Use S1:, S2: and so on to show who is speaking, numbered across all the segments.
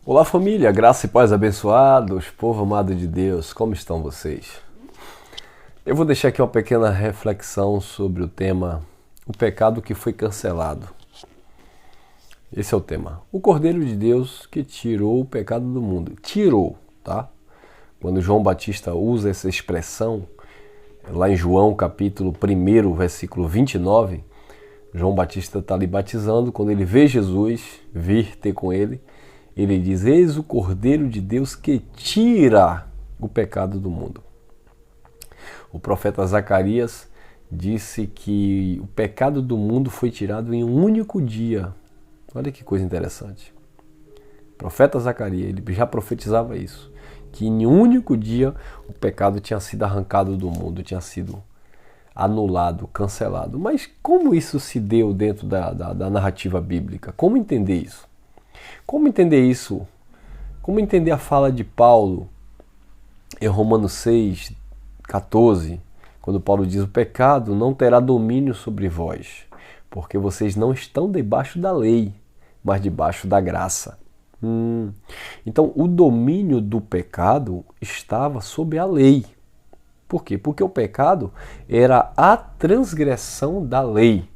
S1: Olá família, graça e paz abençoados, povo amado de Deus, como estão vocês? Eu vou deixar aqui uma pequena reflexão sobre o tema O pecado que foi cancelado. Esse é o tema. O Cordeiro de Deus que tirou o pecado do mundo. Tirou, tá? Quando João Batista usa essa expressão, lá em João capítulo 1, versículo 29, João Batista está ali batizando, quando ele vê Jesus vir ter com ele, ele diz, eis o Cordeiro de Deus que tira o pecado do mundo. O profeta Zacarias disse que o pecado do mundo foi tirado em um único dia. Olha que coisa interessante. O profeta Zacarias, ele já profetizava isso, que em um único dia o pecado tinha sido arrancado do mundo, tinha sido anulado, cancelado. Mas como isso se deu dentro da narrativa bíblica? Como entender isso? Como entender isso? Como entender a fala de Paulo em Romanos 6, 14, quando Paulo diz, o pecado não terá domínio sobre vós, porque vocês não estão debaixo da lei, mas debaixo da graça. Então, o domínio do pecado estava sob a lei. Por quê? Porque o pecado era a transgressão da lei.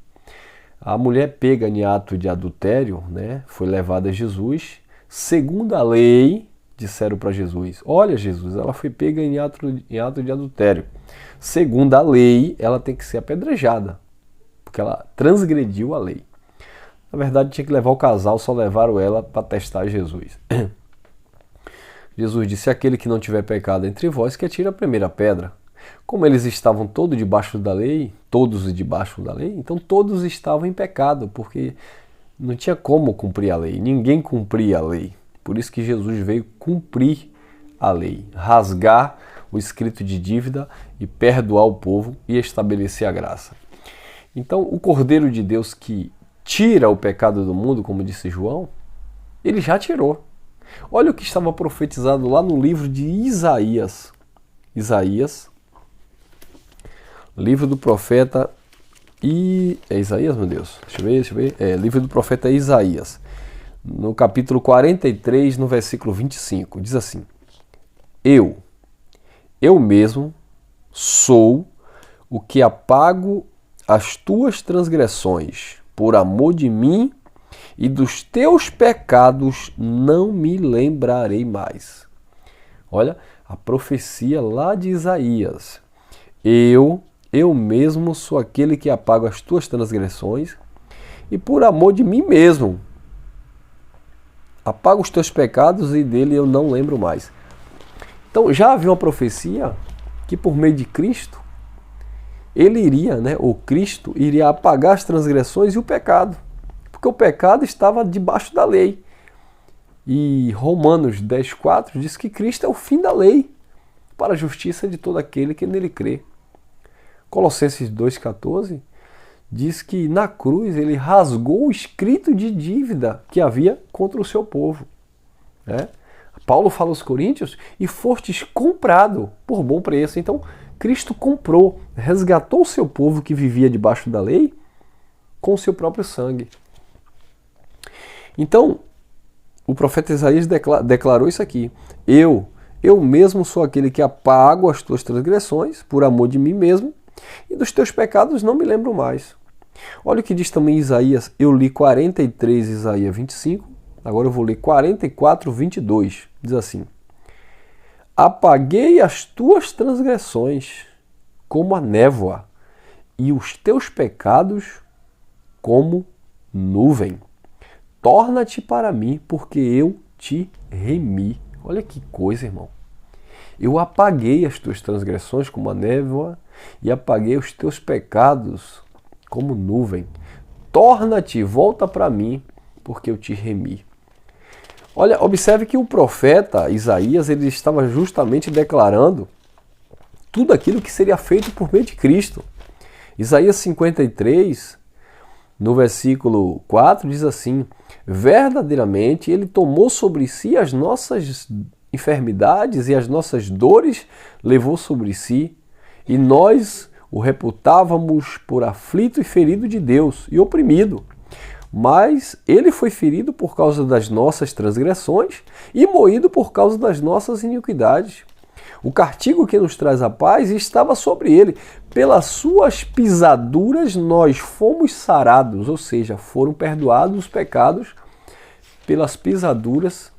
S1: A mulher pega em ato de adultério, né, foi levada a Jesus. Segundo a lei, disseram para Jesus, olha Jesus, ela foi pega em ato de adultério. Segundo a lei, ela tem que ser apedrejada, porque ela transgrediu a lei. Na verdade, tinha que levar o casal, só levaram ela para testar Jesus. Jesus disse, aquele que não tiver pecado entre vós, que atire a primeira pedra. Como eles estavam todos debaixo da lei, então todos estavam em pecado, porque não tinha como cumprir a lei, ninguém cumpria a lei. Por isso que Jesus veio cumprir a lei, rasgar o escrito de dívida e perdoar o povo e estabelecer a graça. Então o Cordeiro de Deus que tira o pecado do mundo, como disse João, ele já tirou. Olha o que estava profetizado lá no livro de Isaías. Livro do profeta é Isaías, meu Deus? Deixa eu ver. Livro do profeta Isaías. No capítulo 43, no versículo 25, diz assim: Eu mesmo sou o que apago as tuas transgressões, por amor de mim, e dos teus pecados não me lembrarei mais. Olha, a profecia lá de Isaías. Eu mesmo sou aquele que apago as tuas transgressões e por amor de mim mesmo apago os teus pecados e dele eu não lembro mais. Então já havia uma profecia que por meio de Cristo, ele iria, o Cristo iria apagar as transgressões e o pecado, porque o pecado estava debaixo da lei. E Romanos 10,4 diz que Cristo é o fim da lei, para a justiça de todo aquele que nele crê. Colossenses 2,14 diz que na cruz ele rasgou o escrito de dívida que havia contra o seu povo. Paulo fala aos Coríntios, e fostes comprado por bom preço. Então Cristo comprou, resgatou o seu povo que vivia debaixo da lei com o seu próprio sangue. Então o profeta Isaías declarou isso aqui. Eu mesmo sou aquele que apago as tuas transgressões por amor de mim mesmo, e dos teus pecados não me lembro mais. Olha o que diz também Isaías. Eu li 43, Isaías 25. Agora eu vou ler 44, 22. Diz assim: Apaguei as tuas transgressões como a névoa, e os teus pecados como nuvem. Torna-te para mim, porque eu te remi. Olha que coisa, irmão. Eu apaguei as tuas transgressões como a névoa e apaguei os teus pecados como nuvem. Torna-te, volta para mim, porque eu te remi. Olha, observe que o profeta Isaías, ele estava justamente declarando tudo aquilo que seria feito por meio de Cristo. Isaías 53, no versículo 4, diz assim: verdadeiramente ele tomou sobre si as nossas enfermidades e as nossas dores levou sobre si, e nós o reputávamos por aflito e ferido de Deus e oprimido. mas ele foi ferido por causa das nossas transgressões e moído por causa das nossas iniquidades. O castigo que nos traz a paz estava sobre ele. Pelas suas pisaduras nós fomos sarados, ou seja, foram perdoados os pecados pelas pisaduras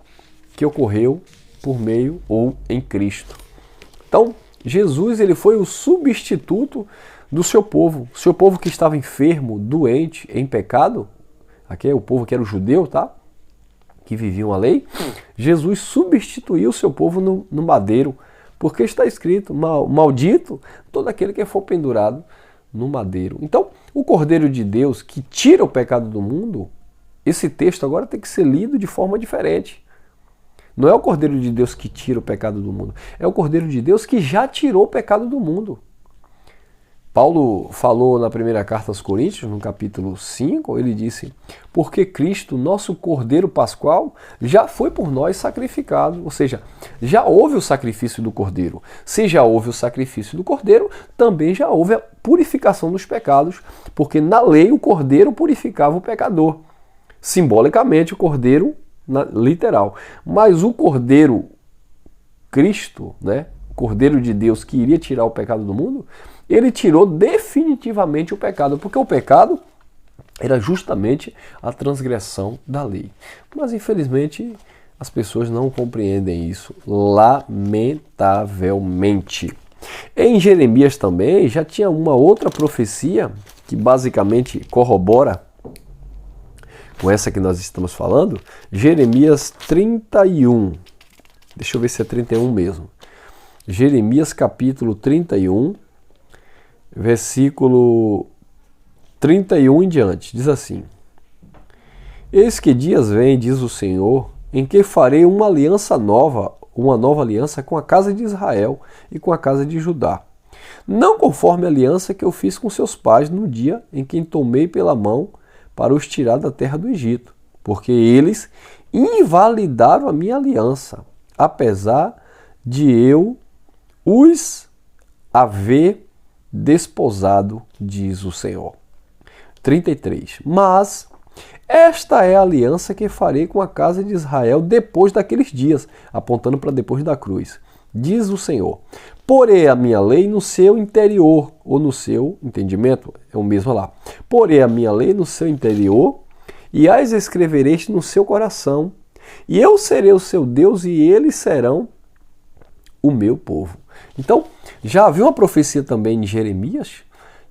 S1: que ocorreu por meio ou em Cristo. Então, Jesus ele foi o substituto do seu povo que estava enfermo, doente, em pecado. Aqui é o povo que era o judeu, tá? Que viviam a lei. Jesus substituiu o seu povo no madeiro, porque está escrito, maldito todo aquele que for pendurado no madeiro. Então, o Cordeiro de Deus que tira o pecado do mundo, esse texto agora tem que ser lido de forma diferente. Não é o Cordeiro de Deus que tira o pecado do mundo, é o Cordeiro de Deus que já tirou o pecado do mundo. Paulo falou na primeira carta aos Coríntios, no capítulo 5, ele disse: porque Cristo, nosso Cordeiro Pascual, já foi por nós sacrificado. Ou seja, já houve o sacrifício do Cordeiro. Se já houve o sacrifício do Cordeiro, também já houve a purificação dos pecados, porque na lei o Cordeiro purificava o pecador. Simbolicamente o Cordeiro literal. Mas o Cordeiro Cristo, né, o Cordeiro de Deus que iria tirar o pecado do mundo, ele tirou definitivamente o pecado, porque o pecado era justamente a transgressão da lei. Mas infelizmente as pessoas não compreendem isso, lamentavelmente. Em Jeremias também já tinha uma outra profecia que basicamente corrobora com essa que nós estamos falando. Jeremias 31. Deixa eu ver se é 31 mesmo. Jeremias capítulo 31, versículo 31 em diante. Diz assim: eis que dias vêm, diz o Senhor, em que farei uma nova aliança com a casa de Israel e com a casa de Judá. Não conforme a aliança que eu fiz com seus pais no dia em que tomei pela mão para os tirar da terra do Egito, porque eles invalidaram a minha aliança, apesar de eu os haver desposado, diz o Senhor. 33. Mas esta é a aliança que farei com a casa de Israel depois daqueles dias, apontando para depois da cruz. Diz o Senhor: porei a minha lei no seu interior, ou no seu entendimento, é o mesmo lá. Porei a minha lei no seu interior, e as escrevereis no seu coração, e eu serei o seu Deus, e eles serão o meu povo. Então, já havia uma profecia também em Jeremias,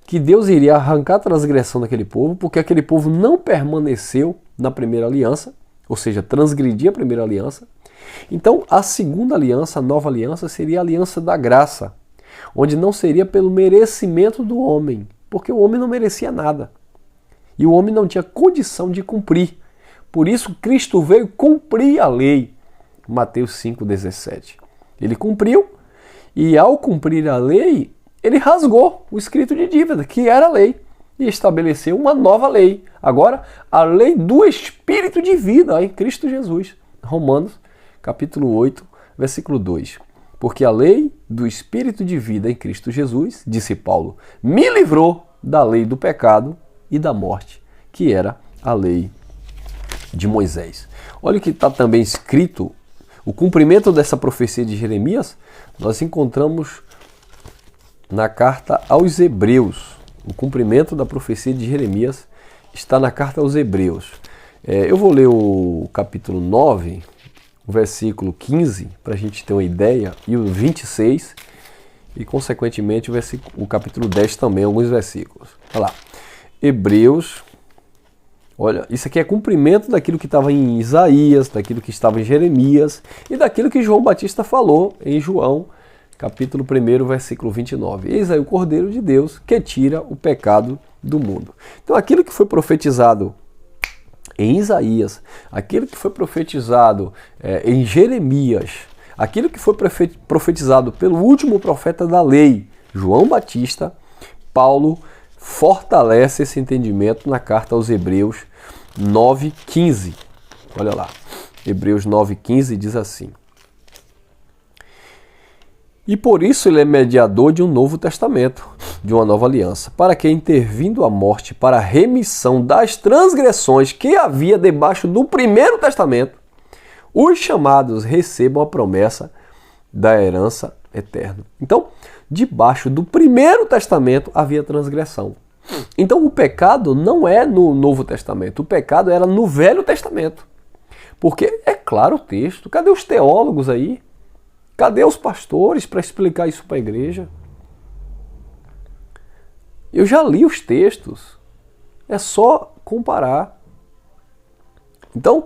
S1: que Deus iria arrancar a transgressão daquele povo, porque aquele povo não permaneceu na primeira aliança, ou seja, transgredia a primeira aliança. Então, a segunda aliança, a nova aliança, seria a aliança da graça, onde não seria pelo merecimento do homem, porque o homem não merecia nada. E o homem não tinha condição de cumprir. Por isso, Cristo veio cumprir a lei. Mateus 5,17. Ele cumpriu, e ao cumprir a lei, ele rasgou o escrito de dívida, que era a lei, e estabeleceu uma nova lei. Agora, a lei do Espírito de vida em Cristo Jesus. Romanos, capítulo 8, versículo 2. Porque a lei do Espírito de vida em Cristo Jesus, disse Paulo, me livrou da lei do pecado e da morte, que era a lei de Moisés. Olha o que está também escrito, o cumprimento dessa profecia de Jeremias, nós encontramos na carta aos Hebreus. O cumprimento da profecia de Jeremias está na carta aos Hebreus. Eu vou ler o capítulo 9, o versículo 15, para a gente ter uma ideia, e o 26, e consequentemente o capítulo 10 também, alguns versículos. Olha lá. Hebreus, olha, isso aqui é cumprimento daquilo que estava em Isaías, daquilo que estava em Jeremias, e daquilo que João Batista falou em João, capítulo 1, versículo 29. Eis aí o Cordeiro de Deus que tira o pecado do mundo. Então aquilo que foi profetizado em Isaías, aquilo que foi profetizado em Jeremias, aquilo que foi profetizado pelo último profeta da lei, João Batista, Paulo fortalece esse entendimento na carta aos Hebreus 9,15. Olha lá, Hebreus 9,15 diz assim: e por isso ele é mediador de um novo testamento, de uma nova aliança, para que, intervindo a morte para a remissão das transgressões que havia debaixo do primeiro testamento, os chamados recebam a promessa da herança eterna. Então, debaixo do primeiro testamento havia transgressão. Então, o pecado não é no Novo Testamento, o pecado era no Velho Testamento. Porque, é claro o texto, cadê os teólogos aí? Cadê os pastores para explicar isso para a igreja? Eu já li os textos, é só comparar. Então,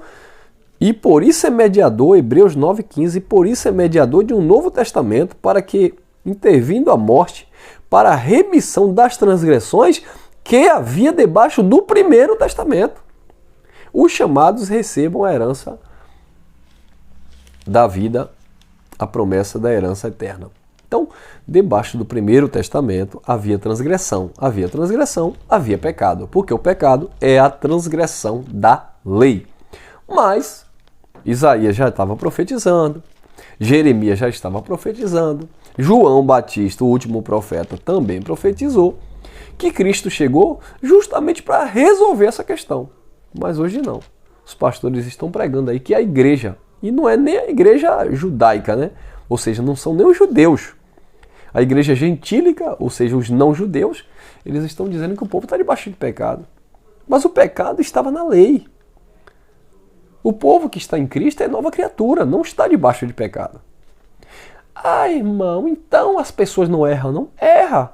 S1: e por isso é mediador, Hebreus 9,15, por isso é mediador de um Novo Testamento, para que, intervindo a morte, para a remissão das transgressões que havia debaixo do primeiro testamento, os chamados recebam a herança da vida, a promessa da herança eterna. Então, debaixo do primeiro testamento havia transgressão, havia pecado, porque o pecado é a transgressão da lei. Mas Isaías já estava profetizando, Jeremias já estava profetizando, João Batista, o último profeta, também profetizou que Cristo chegou justamente para resolver essa questão. Mas hoje não. Os pastores estão pregando aí que a igreja, e não é nem a igreja judaica, né? Ou seja, não são nem os judeus. A igreja gentílica, ou seja, os não-judeus, eles estão dizendo que o povo está debaixo de pecado. Mas o pecado estava na lei. O povo que está em Cristo é nova criatura, não está debaixo de pecado. Ah, irmão, então as pessoas não erram, não? Erra.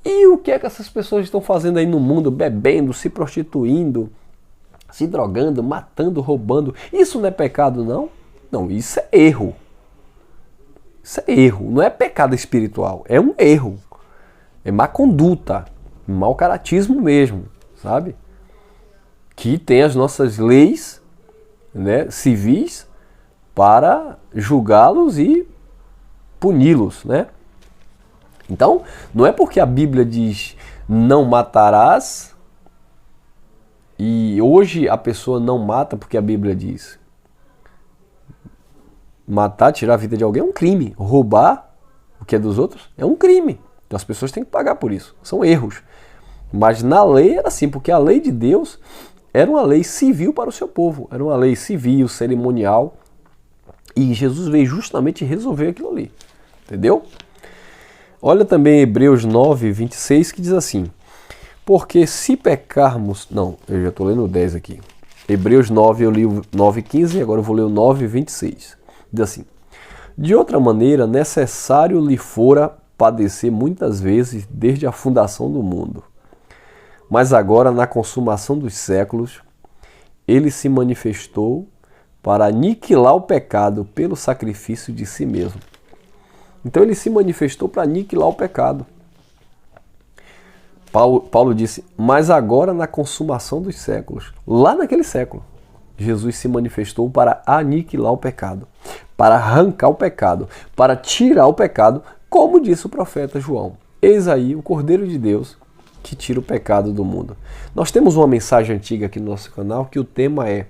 S1: E o que é que essas pessoas estão fazendo aí no mundo? Bebendo, se prostituindo, se drogando, matando, roubando. Isso não é pecado, não? Não, isso é erro. Isso é erro, não é pecado espiritual, é um erro. É má conduta, mau caratismo mesmo, sabe? Que tem as nossas leis, né, civis para julgá-los e puni-los, né? Então, não é porque a Bíblia diz não matarás e hoje a pessoa não mata porque a Bíblia diz. Matar, tirar a vida de alguém é um crime. Roubar o que é dos outros é um crime. Então as pessoas têm que pagar por isso. São erros. Mas na lei era assim, porque a lei de Deus era uma lei civil para o seu povo. Era uma lei civil, cerimonial. E Jesus veio justamente resolver aquilo ali. Entendeu? Olha também Hebreus 9, 26, que diz assim: porque se pecarmos... Não, eu já estou lendo o 10 aqui. Hebreus 9, eu li o 9, 15, agora eu vou ler o 9, 26. Diz assim: de outra maneira, necessário lhe fora padecer muitas vezes desde a fundação do mundo. Mas agora, na consumação dos séculos, ele se manifestou para aniquilar o pecado pelo sacrifício de si mesmo. Então ele se manifestou para aniquilar o pecado. Paulo disse, mas agora na consumação dos séculos, lá naquele século, Jesus se manifestou para aniquilar o pecado, para arrancar o pecado, para tirar o pecado, como disse o profeta João. Eis aí o Cordeiro de Deus que tira o pecado do mundo. Nós temos uma mensagem antiga aqui no nosso canal que o tema é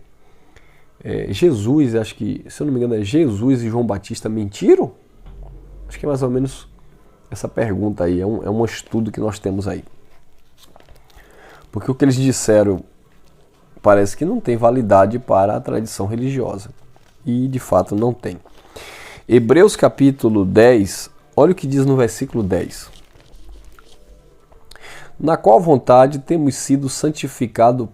S1: Jesus, acho que, se eu não me engano, é Jesus e João Batista mentiram? Acho que é mais ou menos essa pergunta aí, é um estudo que nós temos aí. Porque o que eles disseram parece que não tem validade para a tradição religiosa. E de fato não tem. Hebreus capítulo 10, olha o que diz no versículo 10. Na qual vontade temos sido santificados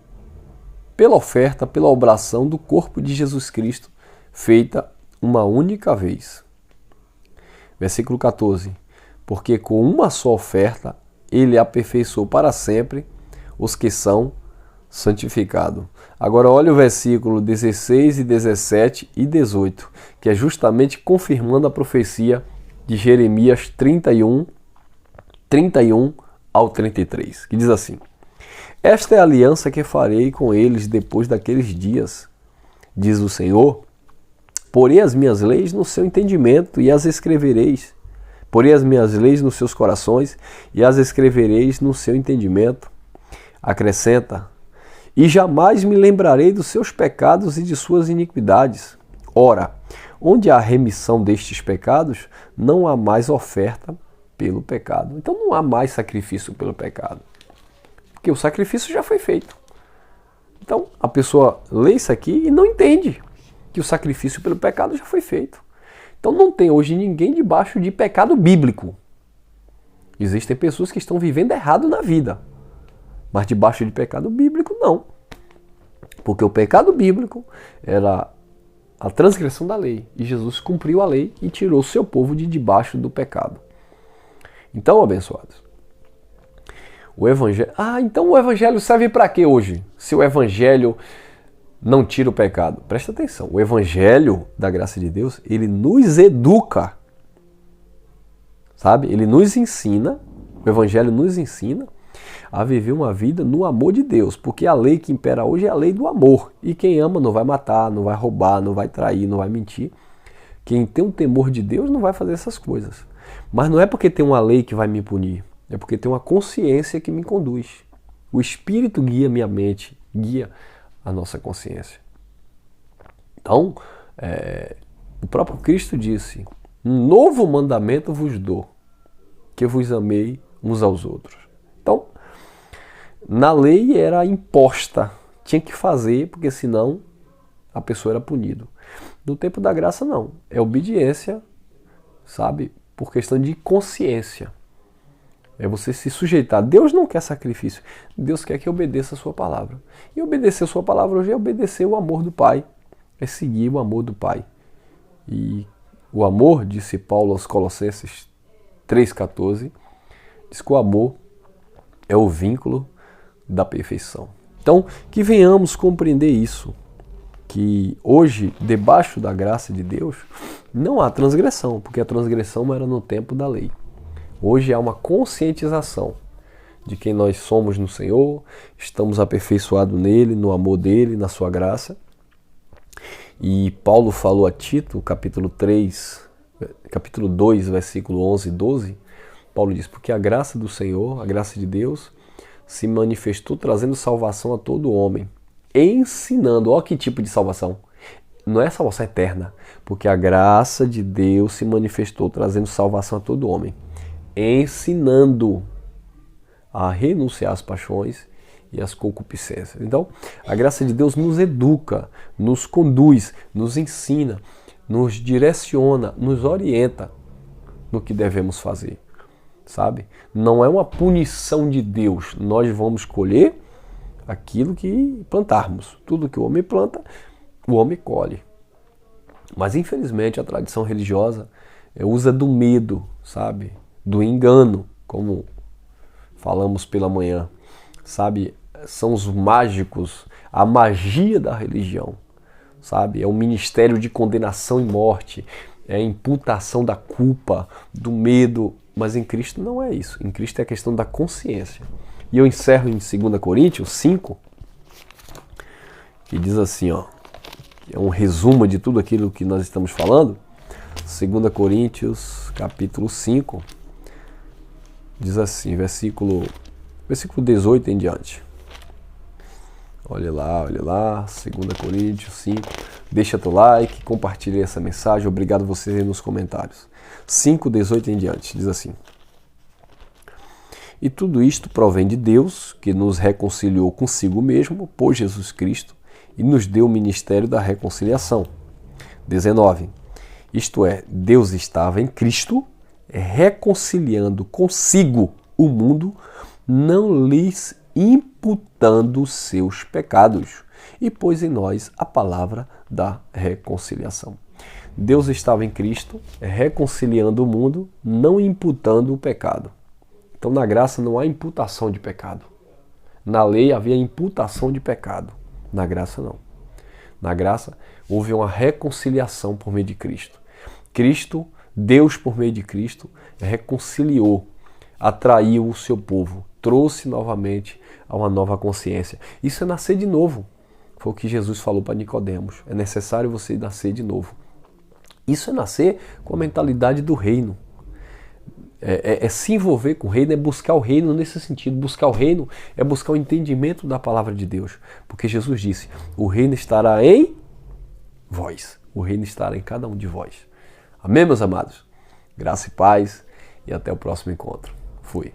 S1: pela oferta, pela oblação do corpo de Jesus Cristo, feita uma única vez. Versículo 14. Porque com uma só oferta ele aperfeiçoou para sempre os que são santificados. Agora olha o versículo 16 e 17 e 18, que é justamente confirmando a profecia de Jeremias 31 ao 33, que diz assim: esta é a aliança que farei com eles depois daqueles dias, diz o Senhor. Porei as minhas leis no seu entendimento e as escrevereis. Porei as minhas leis nos seus corações e as escrevereis no seu entendimento. Acrescenta: e jamais me lembrarei dos seus pecados e de suas iniquidades. Ora, onde há remissão destes pecados, não há mais oferta pelo pecado. Então não há mais sacrifício pelo pecado, porque o sacrifício já foi feito. Então a pessoa lê isso aqui e não entende que o sacrifício pelo pecado já foi feito. Então não tem hoje ninguém debaixo de pecado bíblico. Existem pessoas que estão vivendo errado na vida, mas debaixo de pecado bíblico não. Porque o pecado bíblico era a transgressão da lei. E Jesus cumpriu a lei e tirou o seu povo de debaixo do pecado. Então, abençoados, o Evangelho... então o Evangelho serve para quê hoje? Se o Evangelho não tira o pecado. Presta atenção, o Evangelho da graça de Deus, ele nos educa. Sabe? Ele nos ensina, o Evangelho nos ensina a viver uma vida no amor de Deus, porque a lei que impera hoje é a lei do amor. E quem ama não vai matar, não vai roubar, não vai trair, não vai mentir. Quem tem um temor de Deus não vai fazer essas coisas. Mas não é porque tem uma lei que vai me punir, é porque tem uma consciência que me conduz. O Espírito guia minha mente, guia a nossa consciência. Então, o próprio Cristo disse: um novo mandamento vos dou, que vos amei uns aos outros. Então, na lei era imposta, tinha que fazer, porque senão a pessoa era punida. No tempo da graça não, é obediência, sabe? Por questão de consciência. É você se sujeitar. Deus não quer sacrifício, Deus quer que obedeça a sua palavra. E obedecer a sua palavra hoje é obedecer o amor do Pai, é seguir o amor do Pai. E o amor, disse Paulo aos Colossenses 3,14, diz que o amor é o vínculo da perfeição. Então, que venhamos compreender isso, que hoje, debaixo da graça de Deus, não há transgressão, porque a transgressão era no tempo da lei. Hoje há uma conscientização de quem nós somos no Senhor, estamos aperfeiçoados nele, no amor dele, na sua graça. E Paulo falou a Tito, capítulo 2, versículo 11 e 12, Paulo diz: porque a graça do Senhor, a graça de Deus, se manifestou trazendo salvação a todo homem, ensinando. Olha que tipo de salvação. Não é salvação eterna, porque a graça de Deus se manifestou trazendo salvação a todo homem, ensinando a renunciar às paixões e às concupiscências. Então, a graça de Deus nos educa, nos conduz, nos ensina, nos direciona, nos orienta no que devemos fazer. Sabe? Não é uma punição de Deus. Nós vamos colher aquilo que plantarmos. Tudo que o homem planta, o homem colhe. Mas infelizmente a tradição religiosa usa do medo, sabe? Do engano, como falamos pela manhã. Sabe? São os mágicos, a magia da religião. Sabe? É o ministério de condenação e morte. É a imputação da culpa, do medo. Mas em Cristo não é isso. Em Cristo é a questão da consciência. E eu encerro em 2 Coríntios 5, que diz assim, ó, que é um resumo de tudo aquilo que nós estamos falando. 2 Coríntios, capítulo 5, diz assim, versículo 18 em diante. Olha lá, 2 Coríntios 5. Deixa teu like, compartilhe essa mensagem. Obrigado a vocês aí nos comentários. 5, 18 em diante, diz assim: e tudo isto provém de Deus, que nos reconciliou consigo mesmo, por Jesus Cristo, e nos deu o ministério da reconciliação. 19. Isto é, Deus estava em Cristo, reconciliando consigo o mundo, não lhes imputando seus pecados, e pôs em nós a palavra da reconciliação. Deus estava em Cristo, reconciliando o mundo, não imputando o pecado. Então na graça não há imputação de pecado. Na lei havia imputação de pecado. Na graça não. Na graça houve uma reconciliação por meio de Cristo. Cristo, Deus por meio de Cristo, reconciliou, atraiu o seu povo, trouxe novamente a uma nova consciência. Isso é nascer de novo. Foi o que Jesus falou para Nicodemos. É necessário você nascer de novo. Isso é nascer com a mentalidade do reino. É se envolver com o reino, é buscar o reino nesse sentido. Buscar o reino é buscar o entendimento da palavra de Deus. Porque Jesus disse, o reino estará em vós. O reino estará em cada um de vós. Amém, meus amados? Graça e paz. e até o próximo encontro. Fui.